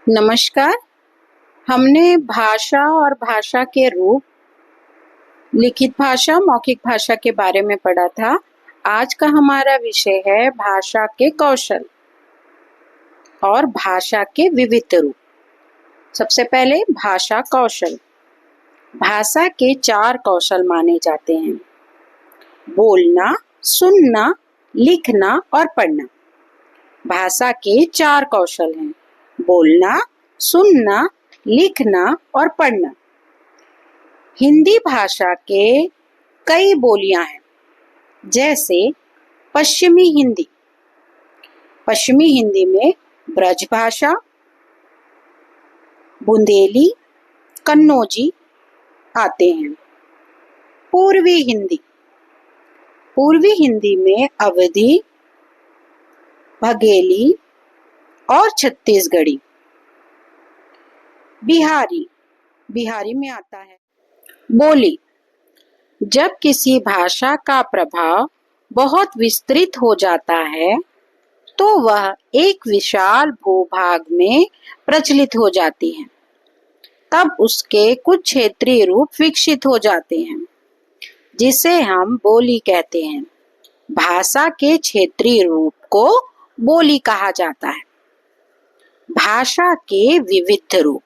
नमस्कार। हमने भाषा और भाषा के रूप, लिखित भाषा, मौखिक भाषा के बारे में पढ़ा था। आज का हमारा विषय है भाषा के कौशल और भाषा के विविध रूप। सबसे पहले भाषा कौशल। भाषा के 4 कौशल माने जाते हैं: बोलना, सुनना, लिखना और पढ़ना। भाषा के 4 कौशल हैं: बोलना, सुनना, लिखना और पढ़ना। हिंदी भाषा के कई बोलियां हैं, जैसे पश्चिमी हिंदी। पश्चिमी हिंदी में ब्रज भाषा, बुंदेली, कन्नौजी आते हैं। पूर्वी हिंदी। पूर्वी हिंदी में अवधी, बघेली और छत्तीसगढ़ी। बिहारी। बिहारी में आता है बोली। जब किसी भाषा का प्रभाव बहुत विस्तृत हो जाता है तो वह एक विशाल भूभाग में प्रचलित हो जाती है। तब उसके कुछ क्षेत्रीय रूप विकसित हो जाते हैं, जिसे हम बोली कहते हैं। भाषा के क्षेत्रीय रूप को बोली कहा जाता है। भाषा के विविध रूप।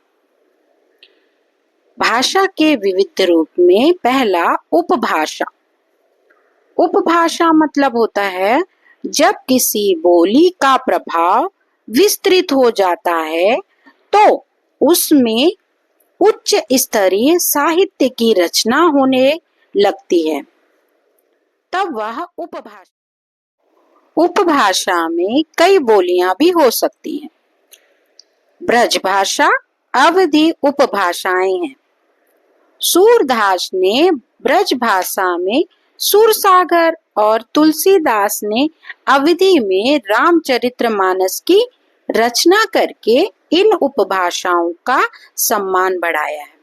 भाषा के विविध रूप में पहला उपभाषा। उपभाषा मतलब होता है जब किसी बोली का प्रभाव विस्तृत हो जाता है तो उसमें उच्च स्तरीय साहित्य की रचना होने लगती है, तब वह उपभाषा। उपभाषा में कई बोलियां भी हो सकती हैं। ब्रजभाषा अवधि उपभाषाएं हैं। सूरदास ने ब्रज भाषा में सूरसागर और तुलसीदास ने अवधि में रामचरितमानस की रचना करके इन उपभाषाओं का सम्मान बढ़ाया है।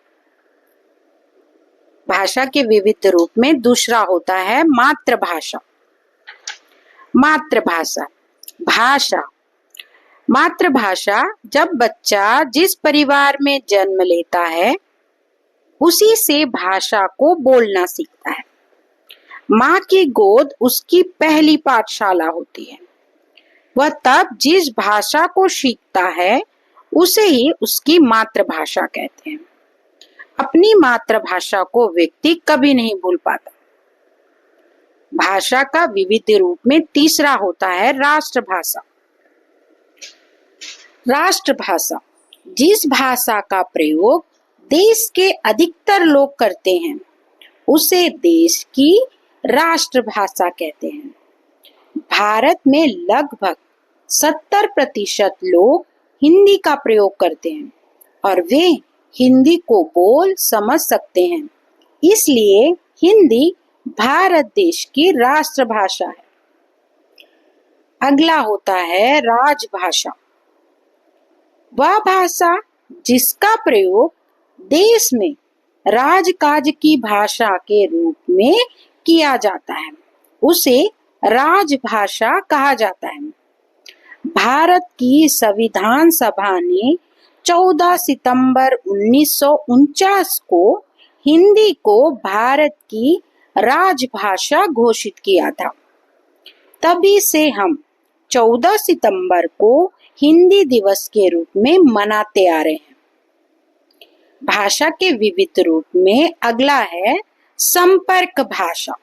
भाषा के विविध रूप में दूसरा होता है मातृभाषा। मातृभाषा। भाषा। मातृभाषा जब बच्चा जिस परिवार में जन्म लेता है उसी से भाषा को बोलना सीखता है। माँ की गोद उसकी पहली पाठशाला होती है। वह तब जिस भाषा को सीखता है उसे ही उसकी मातृभाषा कहते हैं। अपनी मातृभाषा को व्यक्ति कभी नहीं भूल पाता। भाषा का विविध रूप में तीसरा होता है राष्ट्रभाषा। राष्ट्रभाषा जिस भाषा का प्रयोग देश के अधिकतर लोग करते हैं उसे देश की राष्ट्रभाषा कहते हैं। भारत में लगभग 70% लोग हिंदी का प्रयोग करते हैं और वे हिंदी को बोल समझ सकते हैं, इसलिए हिंदी भारत देश की राष्ट्रभाषा है। अगला होता है राजभाषा। वह भाषा जिसका प्रयोग देश में राजकाज की भाषा के रूप में किया जाता है उसे राजभाषा कहा जाता है। भारत की संविधान सभा ने 14 सितंबर 1949 को हिंदी को भारत की राजभाषा घोषित किया था। तभी से हम 14 सितंबर को हिंदी दिवस के रूप में मनाते आ रहे हैं। भाषा के विविध रूप में अगला है संपर्क भाषा।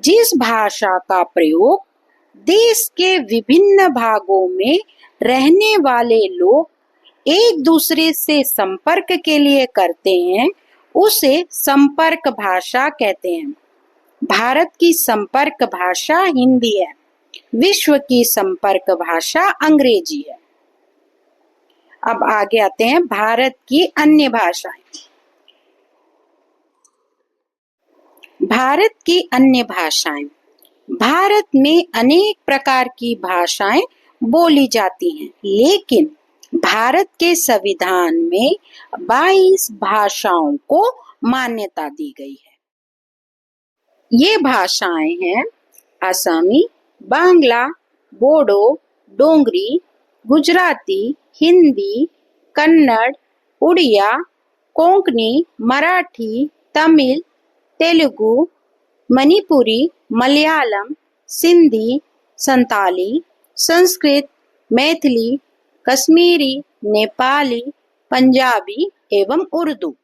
जिस भाषा का प्रयोग देश के विभिन्न भागों में रहने वाले लोग एक दूसरे से संपर्क के लिए करते हैं उसे संपर्क भाषा कहते हैं। भारत की संपर्क भाषा हिंदी है। विश्व की संपर्क भाषा अंग्रेजी है। अब आगे आते हैं भारत की अन्य भाषाएं। भारत की अन्य भाषाएं। भारत में अनेक प्रकार की भाषाएं बोली जाती हैं, लेकिन भारत के संविधान में 22 भाषाओं को मान्यता दी गई है। ये भाषाएं हैं असमी, बांग्ला, बोडो, डोंगरी, गुजराती, हिंदी, कन्नड़, उड़िया, कोंकणी, मराठी, तमिल, तेलुगु, मणिपुरी, मलयालम, सिंधी, संताली, संस्कृत, मैथिली, कश्मीरी, नेपाली, पंजाबी एवं उर्दू।